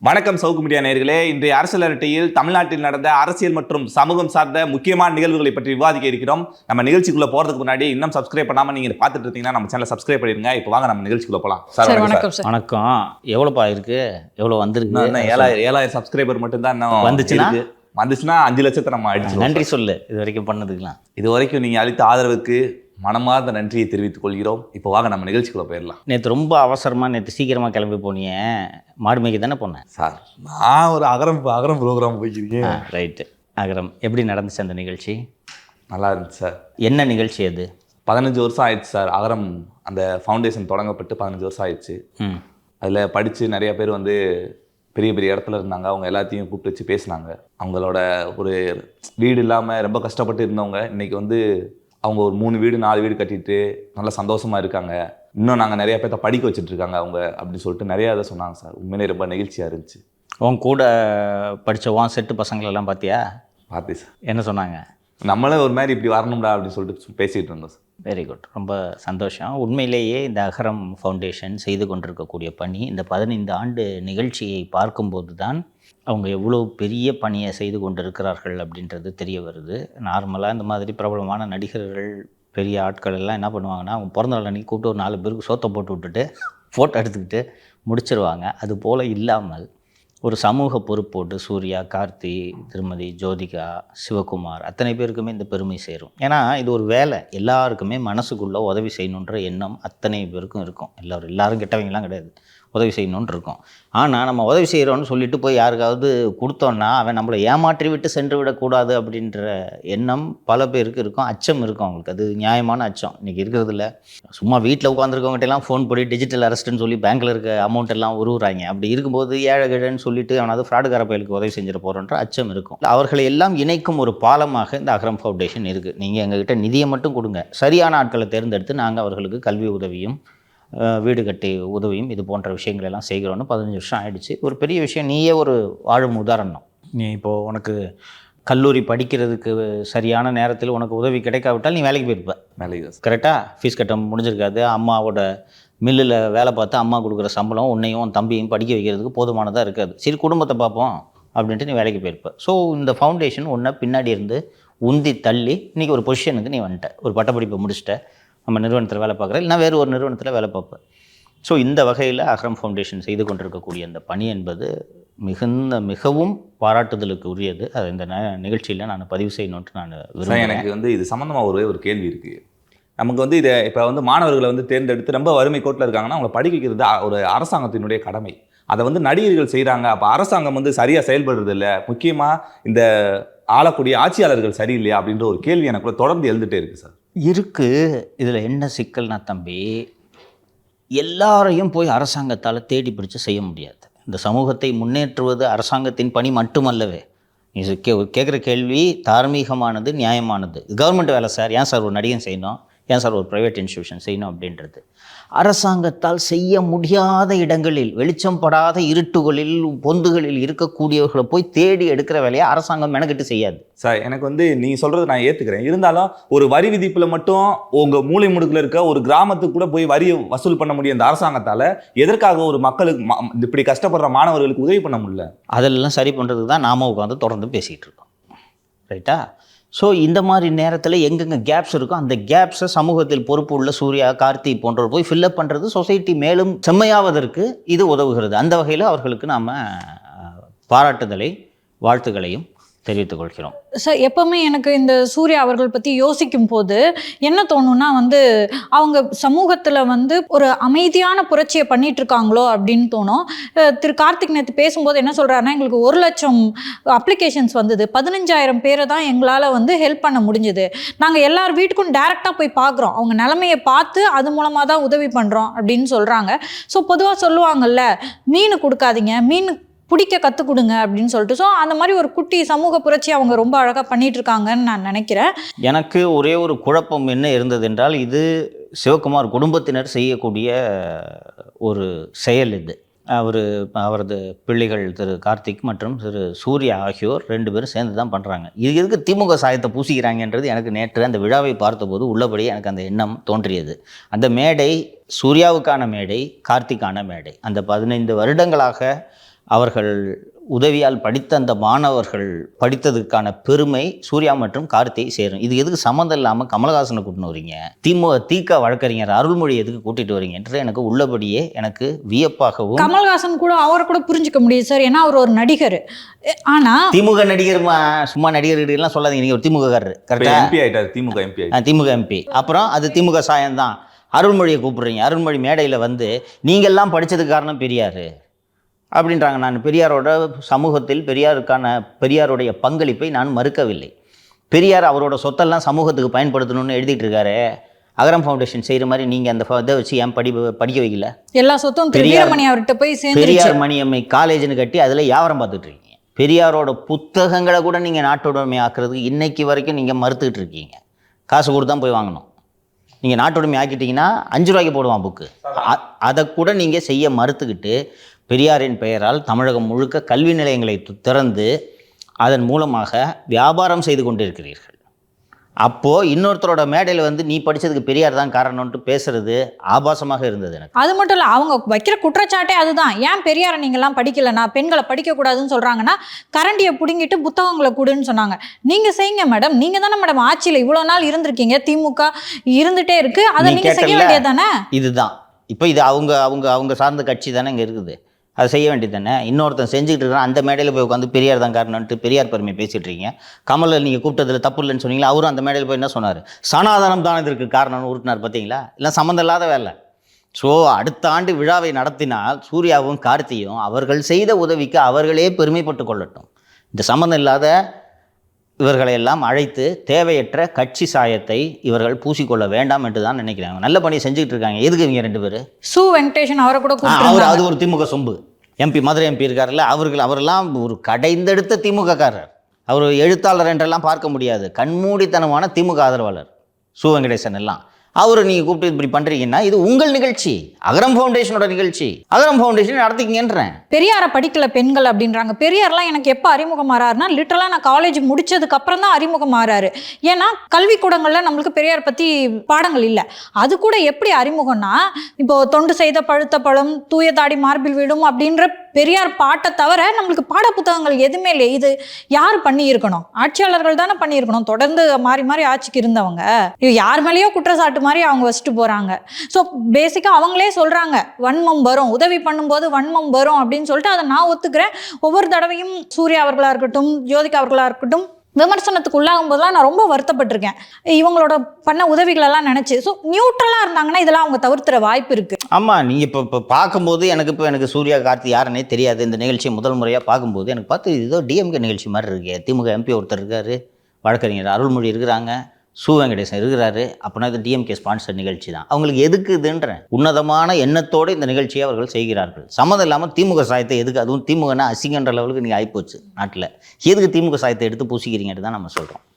வணக்கம் சவுக்கு மீடியா நேயர்களே. இன்றைய அரசியல் அரட்டையில் தமிழ்நாட்டில் நடந்த அரசியல் மற்றும் சமூகம் சார்ந்த முக்கியமான நிகழ்வுகளை பற்றி விவாதிக்க இருக்கிறோம். நம்ம நிகழ்ச்சிக்குள்ள போறதுக்கு முன்னாடி இன்னும் சப்ஸ்கிரைப் பண்ணாம நீங்க பார்த்துட்டு இருந்தீங்கன்னா நம்ம சேனலை சப்ஸ்கிரைப் பண்ணிருங்க. இப்போ வாங்க நம்ம நிகழ்ச்சிக்குள்ள போலாம். சார் வணக்கம். சார் வணக்கம். எவ்வளோப்பா இருக்கு? எவ்வளோ வந்திருக்கு? 7,000 சப்ஸ்கிரைபர் மட்டும் தான் இன்னும் வந்துச்சுன்னா 5 லட்சத்தை நம்ம அடிச்சு. நன்றி சொல்லு இது வரைக்கும் பண்ணதுக்கலாம். இது வரைக்கும் நீங்க அளித்த ஆதரவுக்கு மனமார்ந்த நன்றியை தெரிவித்துக் கொள்கிறோம். இப்போ வாங்க நம்ம நிகழ்ச்சிக்குள்ள போயிடலாம். நேற்று ரொம்ப அவசரமாக நேற்று சீக்கிரமாக கிளம்பி போனீங்க. மாடு மேய்க்க தானே போனேன் சார். நான் ஒரு அகரம் ப்ரோக்ராம் போய்க்கிறேன். ரைட்டு. அகரம் எப்படி நடந்துச்சு அந்த நிகழ்ச்சி? நல்லா இருந்துச்சு சார். என்ன நிகழ்ச்சி அது? 15 வருஷம் ஆயிடுச்சு சார். அகரம் அந்த ஃபவுண்டேஷன் தொடங்கப்பட்டு 15 வருஷம் ஆயிடுச்சு. அதில் படித்து நிறைய பேர் வந்து பெரிய பெரிய இடத்துல இருந்தாங்க. அவங்க எல்லாத்தையும் கூப்பிட்டு வச்சு பேசினாங்க. அவங்களோட ஒரு வீடு இல்லாமல் ரொம்ப கஷ்டப்பட்டு இருந்தவங்க இன்னைக்கு வந்து அவங்க ஒரு 3 வீடு 4 வீடு கட்டிட்டு நல்லா சந்தோஷமாக இருக்காங்க. இன்னும் நாங்கள் நிறைய பேர்த்த படிக்க வச்சுட்ருக்காங்க அவங்க அப்படின்னு சொல்லிட்டு நிறையா இதை சொன்னாங்க சார். உண்மையிலே ரொம்ப நெகிழ்ச்சியாக இருந்துச்சு. உன் கூட படித்த உன் செட்டு பசங்களெல்லாம் பார்த்தியா? பார்த்தேன் சார். என்ன சொன்னாங்க? நம்மளே ஒரு மாதிரி இப்படி வரணும்டா அப்படின்னு சொல்லிட்டு பேசிகிட்டு இருந்தோம் சார். Very good. ரொம்ப சந்தோஷம். உண்மையிலேயே இந்த அகரம் ஃபவுண்டேஷன் செய்து கொண்டிருக்கக்கூடிய பணி, இந்த 15 ஆண்டு நிகழ்ச்சியை பார்க்கும்போது தான் அவங்க எவ்வளோ பெரிய பணியை செய்து கொண்டு இருக்கிறார்கள் அப்படின்றது தெரிய வருது. நார்மலாக இந்த மாதிரி பிரபலமான நடிகர்கள் பெரிய ஆட்கள் எல்லாம் என்ன பண்ணுவாங்கன்னா, அவங்க பிறந்த நாள் அன்றைக்கி கூப்பிட்டு ஒரு 4 பேருக்கு சோத்தை போட்டு விட்டுட்டு ஃபோட்டோ எடுத்துக்கிட்டு முடிச்சிருவாங்க. அது போல் இல்லாமல் ஒரு சமூக பொறுப்போடு சூர்யா, கார்த்தி, திருமதி ஜோதிகா, சிவகுமார் அத்தனை பேருக்குமே இந்த பெருமை சேரும். ஏன்னா இது ஒரு வேலை. எல்லாருக்குமே மனசுக்குள்ளே உதவி செய்யணுன்ற எண்ணம் அத்தனை பேருக்கும் இருக்கும். எல்லாரும் கெட்டவங்களாம் கிடையாது. உதவி செய்யணுன்னு இருக்கும். ஆனால் நம்ம உதவி செய்கிறோன்னு சொல்லிட்டு போய் யாருக்காவது கொடுத்தோன்னா அவன் நம்மளை ஏமாற்றி விட்டு சென்று விடக்கூடாது அப்படின்ற எண்ணம் பல பேருக்கு இருக்கும். அச்சம் இருக்கும் அவங்களுக்கு. அது நியாயமான அச்சம். இன்றைக்கி இருக்கிறதுல சும்மா வீட்டில் உட்காந்துருக்கவங்ககிட்டலாம் ஃபோன் பண்ணி டிஜிட்டல் அரெஸ்ட்டுன்னு சொல்லி பேங்க்கில் இருக்க அமௌண்ட் எல்லாம் உருவுறாங்க. அப்படி இருக்கும்போது ஏழை கிழன்னு சொல்லிட்டு அவனாவது ஃப்ராடுகார பயலுக்கு உதவி செஞ்சிட போகிறோன்ற அச்சம் இருக்கும். அவர்களை எல்லாம் இணைக்கும் ஒரு பாலமாக இந்த அகரம் ஃபவுண்டேஷன் இருக்குது. நீங்கள் எங்ககிட்ட நிதியை மட்டும் கொடுங்க, சரியான ஆட்களை தேர்ந்தெடுத்து நாங்கள் அவர்களுக்கு கல்வி உதவியும் வீடு கட்டி உதவியும் இது போன்ற விஷயங்கள் எல்லாம் செய்கிறோன்னு 15 வருஷம் ஆயிடுச்சு. ஒரு பெரிய விஷயம். நீயே ஒரு வாழும் உதாரணம். நீ இப்போது உனக்கு கல்லூரி படிக்கிறதுக்கு சரியான நேரத்தில் உனக்கு உதவி கிடைக்காவிட்டால் நீ வேலைக்கு போயிருப்ப. வேலைக்கு கரெக்டாக ஃபீஸ் கட்ட முடிஞ்சிருக்காது. அம்மாவோட மில்லில் வேலை பார்த்து அம்மா கொடுக்குற சம்பளம் உன்னையும் உன் தம்பியும் படிக்க வைக்கிறதுக்கு போதுமானதாக இருக்காது. சரி குடும்பத்தை பார்ப்போம் அப்படின்ட்டு நீ வேலைக்கு போயிருப்ப. ஸோ இந்த ஃபவுண்டேஷன் உன்னை பின்னாடி இருந்து உந்தி தள்ளி இன்றைக்கி ஒரு பொசிஷனுக்கு நீ வந்துட்ட. ஒரு பட்டப்படிப்பை முடிச்சிட்ட. நம்ம நிறுவனத்தில் வேலை பார்க்குறேன், இல்லைனா வேறு ஒரு நிறுவனத்தில் வேலை பார்ப்பேன். ஸோ இந்த வகையில் அகரம் ஃபவுண்டேஷன் செய்து கொண்டிருக்கக்கூடிய அந்த பணி என்பது மிகவும் பாராட்டுதலுக்கு உரியது. அது இந்த நிகழ்ச்சியில் நான் பதிவு செய்யணுன்ட்டு நான் விரும்புகிறேன். எனக்கு வந்து இது சம்மந்தமாக ஒரு கேள்வி இருக்குது. நமக்கு வந்து இதை இப்போ வந்து மாணவர்களை வந்து தேர்ந்தெடுத்து ரொம்ப வறுமை கோட்டில் இருக்காங்கன்னா அவங்களை படிக்க வைக்கிறது ஒரு அரசாங்கத்தினுடைய கடமை. அதை வந்து நடிகர்கள் செய்கிறாங்க. அப்போ அரசாங்கம் வந்து சரியாக செயல்படுறது இல்லை. முக்கியமாக இந்த ஆளக்கூடிய ஆட்சியாளர்கள் சரியில்லையா அப்படின்ற ஒரு கேள்வி எனக்குள்ள தொடர்ந்து எழுந்துகிட்டே இருக்குது சார். இருக்குது. இதில் என்ன சிக்கல்னா தம்பி, எல்லாரையும் போய் அரசாங்கத்தால் தேடி பிடிச்சு செய்ய முடியாது. இந்த சமூகத்தை முன்னேற்றுவது அரசாங்கத்தின் பணி மட்டுமல்லவே. நீ கேட்குற கேள்வி தார்மீகமானது, நியாயமானது. கவர்மெண்ட் வேலை சார். ஏன் சார் ஒரு நடிகன் செய்யணும், ஏன் சார் ஒரு ப்ரைவேட் இன்ஸ்டியூஷன் செய்யணும் அப்படின்றது அரசாங்கத்தால் செய்ய முடியாத இடங்களில், வெளிச்சம் படாத இருட்டுகளில், பொந்துகளில் இருக்கக்கூடியவர்களை போய் தேடி எடுக்கிற வேலையை அரசாங்கம் மெனக்கிட்டு செய்யாது சார். எனக்கு வந்து நீங்கள் சொல்கிறது நான் ஏற்றுக்கிறேன். இருந்தாலும் ஒரு வரி விதிப்பில் மட்டும் உங்கள் மூலை முடுக்கில் இருக்க ஒரு கிராமத்துக்கு கூட போய் வரியை வசூல் பண்ண முடியும் இந்த அரசாங்கத்தால். எதற்காக ஒரு மக்களுக்கு இப்படி கஷ்டப்படுற மாணவர்களுக்கு உதவி பண்ண முடியல? அதெல்லாம் சரி பண்ணுறதுக்கு தான் நாம உட்காந்து தொடர்ந்து பேசிகிட்டு இருக்கோம். ரைட்டா? ஸோ இந்த மாதிரி நேரத்தில் எங்கெங்கே கேப்ஸ் இருக்கோ அந்த கேப்ஸை சமூகத்தில் பொறுப்பு உள்ள சூர்யா, கார்த்தி போன்றவர் போய் ஃபில்லப் பண்ணுறது சொசைட்டி மேலும் செம்மையாவதற்கு இது உதவுகிறது. அந்த வகையில் அவர்களுக்கு நாம் பாராட்டுதலை, வாழ்த்துக்களையும் தெரிவித்துக் கொள்கிறோம். சார், எப்பவுமே எனக்கு இந்த சூர்யா அவர்கள் பற்றி யோசிக்கும் போது என்ன தோணுன்னா அவங்க சமூகத்தில் ஒரு அமைதியான புரட்சியை பண்ணிட்டு இருக்காங்களோ அப்படின்னு தோணும். திரு கார்த்திக் நேற்று பேசும்போது என்ன சொல்கிறாருன்னா, எங்களுக்கு 1,00,000 அப்ளிகேஷன்ஸ் வந்தது, 15,000 பேரை தான் எங்களால் ஹெல்ப் பண்ண முடிஞ்சுது. நாங்கள் எல்லார் வீட்டுக்கும் டைரெக்டாக போய் பார்க்குறோம், அவங்க நிலைமையை பார்த்து அது மூலமாக தான் உதவி பண்ணுறோம் அப்படின்னு சொல்கிறாங்க. ஸோ பொதுவாக சொல்லுவாங்கல்ல, மீன் கொடுக்காதீங்க, மீன் பிடிக்க கற்றுக் கொடுங்க அப்படின்னு சொல்லிட்டு. ஸோ அந்த மாதிரி ஒரு குட்டி சமூக புரட்சி அவங்க ரொம்ப அழகாக பண்ணிட்டு இருக்காங்கன்னு நான் நினைக்கிறேன். எனக்கு ஒரே ஒரு குழப்பம் என்ன இருந்தது என்றால், இது சிவகுமார் குடும்பத்தினர் செய்யக்கூடிய ஒரு செயல். இது அவரது பிள்ளைகள் திரு கார்த்திக் மற்றும் திரு சூர்யா ஆகியோர் 2 பேரும் சேர்ந்து தான் பண்ணுறாங்க. இது எதுக்கு திமுக சாயத்தை பூசிக்கிறாங்கன்றது எனக்கு நேற்று அந்த விழாவை பார்த்தபோது உள்ளபடியே எனக்கு அந்த எண்ணம் தோன்றியது. அந்த மேடை சூர்யாவுக்கான மேடை, கார்த்திக்கான மேடை. அந்த 15 வருடங்களாக அவர்கள் உதவியால் படித்த அந்த மாணவர்கள் படித்ததுக்கான பெருமை சூர்யா மற்றும் கார்த்தியை சேரும். இது எதுக்கு சம்மந்தம் இல்லாமல் கமலஹாசனை கூட்டின்னு வரீங்க, திக வழக்கறிஞர் அருள்மொழி எதுக்கு கூட்டிட்டு வரீங்கன்ற எனக்கு உள்ளபடியே எனக்கு வியப்பாகவும். கமல்ஹாசன் கூட அவரை கூட புரிஞ்சுக்க முடியுது சார், ஏன்னா அவர் ஒரு நடிகர். ஆனா திமுக நடிகர் சும்மா நடிகர்கள்லாம் சொல்லாதீங்க, நீங்க ஒரு திமுககாரர் கரெக்டா? எம்பி ஆயிட்டாரு, திமுக எம்பி ஆயிட்டாரு. திமுக எம்பி. அப்புறம் அது திமுக சாயம்தான். அருள்மொழியை கூப்பிடுறீங்க, அருள்மொழி மேடையில் வந்து நீங்கள்லாம் படித்ததுக்கு காரணம் பெரியார் அப்படின்றாங்க. நான் பெரியாரோட சமூகத்தில் பெரியாருடைய பங்களிப்பை நான் மறுக்கவில்லை. பெரியார் அவரோட சொத்தெல்லாம் சமூகத்துக்கு பயன்படுத்தணும்னு எழுதிட்டு இருக்காரு. அகரம் ஃபவுண்டேஷன் செய்கிற மாதிரி நீங்கள் அந்த இதை வச்சு ஏன் படிக்க வைக்கல? எல்லா சொத்தும் வீரமணி அவர்கிட்ட போய் சேர்ந்துருச்சு. பெரியார் மணியம்மை காலேஜ்னு கட்டி அதில் வியாபாரம் பார்த்துட்டு இருக்கீங்க. பெரியாரோட புத்தகங்களை கூட நீங்கள் நாட்டுடைமை ஆக்குறதுக்கு இன்னைக்கு வரைக்கும் நீங்கள் மறுத்துக்கிட்டு இருக்கீங்க. காசு கொடுத்து தான் போய் வாங்கணும். நீங்கள் நாட்டுடைமை ஆக்கிட்டீங்கன்னா 5 ரூபாய்க்கு போடுவான் புக்கு. அதை கூட நீங்கள் செய்ய மறுத்துக்கிட்டு பெரியாரின் பெயரால் தமிழகம் முழுக்க கல்வி நிலையங்களை திறந்து அதன் மூலமாக வியாபாரம் செய்து கொண்டிருக்கிறீர்கள். அப்போது இன்னொருத்தரோட மேடையில் வந்து நீ படித்ததுக்கு பெரியார் தான் காரணம்ன்ட்டு பேசுறது ஆபாசமாக இருந்தது எனக்கு. அது மட்டும் இல்லை, அவங்க வைக்கிற குற்றச்சாட்டே அதுதான். ஏன் பெரியாரை நீங்கள்லாம் படிக்கலைன்னா, பெண்களை படிக்கக்கூடாதுன்னு சொல்கிறாங்கன்னா கரண்டியை பிடுங்கிட்டு புத்தகங்களை கொடுன்னு சொன்னாங்க. நீங்கள் செய்யுங்க மேடம், நீங்கள் தானே மேடம் ஆட்சியில் இவ்வளோ நாள் இருந்திருக்கீங்க, திமுக இருந்துகிட்டே இருக்குது, அதை நீங்கள் செய்ய வேண்டியது தானே. இதுதான் இப்போ இது அவங்க சார்ந்த கட்சி தானே இங்கே இருக்குது, அதை செய்ய வேண்டியது தானே. இன்னொருத்தன் செஞ்சுக்கிட்டு இருக்கான், அந்த மேடையில் போய் உட்காந்து பெரியார் தான் காரணம்ட்டு பெரியார் பெருமையை பேசிகிட்டு இருக்கீங்க. கமலை நீங்கள் கூப்பிட்டதில் தப்பு இல்லைன்னு சொன்னீங்களா, அவரும் அந்த மேடையில் போய் என்ன சொன்னார்? சனாதனம் தான் இதற்கு காரணம்னு உருட்டினார். பார்த்தீங்களா? இல்லை சம்மந்தம் இல்லாத வேலை. ஸோ அடுத்த ஆண்டு விழாவை நடத்தினால் சூர்யாவும் கார்த்தியும் அவர்கள் செய்த உதவிக்கு அவர்களே பெருமைப்பட்டு கொள்ளட்டும். இந்த சம்மந்தம் இல்லாத இவர்களை எல்லாம் அழைத்து தேவையற்ற கட்சி சாயத்தை இவர்கள் பூசிக்கொள்ள வேண்டாம் என்று தான் நினைக்கிறாங்க. நல்ல பணியை செஞ்சுக்கிட்டு இருக்காங்க. எதுக்கு இவங்க 2 பேர்? சு வெங்கடேஷன் அவரை கூட அது ஒரு திமுக சொம்பு எம்பி, மதுரை எம்பி இருக்காருல்ல, அவரெல்லாம் ஒரு கடைந்தெடுத்த திமுக காரர். அவர் எழுத்தாளர் என்றெல்லாம் பார்க்க முடியாது, கண்மூடித்தனமான திமுக ஆதரவாளர் சு வெங்கடேசன் எல்லாம். அவரை நீங்கள் கூப்பிட்டு இப்படி பண்ணுறீங்கன்னா இது உங்கள் நிகழ்ச்சி, அகரம் ஃபவுண்டேஷனோட நிகழ்ச்சி. அகரம் ஃபவுண்டேஷன் நடத்திக்கிங்கன்றேன். பெரியாரை படிக்கல பெண்கள் அப்படின்றாங்க. பெரியார்லாம் எனக்கு எப்போ அறிமுகம் ஆறாருன்னா, லிட்டரலாக நான் காலேஜ் முடிச்சதுக்கு அப்புறம் தான் அறிமுகம் ஆறாரு. ஏன்னா கல்விக்கூடங்களில் நம்மளுக்கு பெரியார் பற்றி பாடங்கள் இல்லை. அது கூட எப்படி அறிமுகம்னா, இப்போ தொண்டு செய்த பழுத்த பழம், தூய தாடி மார்பில் விடும் அப்படின்ற பெரியார் பாட்டை தவிர நம்மளுக்கு பாட புத்தகங்கள் எதுவுமே இல்லை. இது யார் பண்ணியிருக்கணும்? ஆட்சியாளர்கள் தானே பண்ணியிருக்கணும். தொடர்ந்து மாறி மாறி ஆட்சிக்கு இருந்தவங்க. இது யார் மேலேயோ குற்றச்சாட்டு மாதிரி அவங்க வச்சுட்டு போகிறாங்க. ஸோ பேசிக்காக அவங்களே சொல்கிறாங்க, வன்மம் வரும், உதவி பண்ணும்போது வன்மம் வரும் அப்படின்னு சொல்லிட்டு அதை நான் ஒத்துக்கிறேன். ஒவ்வொரு தடவையும் சூர்யா அவர்களாக இருக்கட்டும், ஜோதிகா அவர்களாக இருக்கட்டும், விமர்சனத்துக்கு உள்ளாகும் போதெல்லாம் நான் ரொம்ப வருத்தப்பட்டிருக்கேன், இவங்களோட பண்ண உதவிகளெல்லாம் நினச்சி. ஸோ நியூட்ரலாக இருந்தாங்கன்னா இதெல்லாம் அவங்க தவிர்த்துற வாய்ப்பு இருக்குது. ஆமாம், நீங்கள் இப்போ பார்க்கும்போது எனக்கு சூர்யா கார்த்தி யாருன்னே தெரியாது. இந்த நிகழ்ச்சியை முதல் முறையாக பார்க்கும்போது எனக்கு பார்த்து ஏதோ டிஎம்கே நிகழ்ச்சி மாதிரி இருக்கு. திமுக எம்பி ஒருத்தர் இருக்கார், வழக்கறிஞர் அருள்மொழி இருக்கிறாங்க, சு வெங்கடேசன் இருக்கிறாரு. அப்படின்னா இது டிஎம்கே ஸ்பான்சர் நிகழ்ச்சி தான். அவங்களுக்கு எதுக்கு இதுன்ற உன்னதமான எண்ணத்தோடு இந்த நிகழ்ச்சியை அவர்கள் செய்கிறார்கள். சம்மந்தம் இல்லாமல் திமுக சாயத்தை எதுக்கு, அதுவும் திமுகனா அசிங்கன்ற லெவலுக்கு நீங்கள் ஆகிப்போச்சு நாட்டில், எதுக்கு திமுக சாயத்தை எடுத்து பூசிக்கிறீங்கன்னு தான் நம்ம சொல்கிறோம்.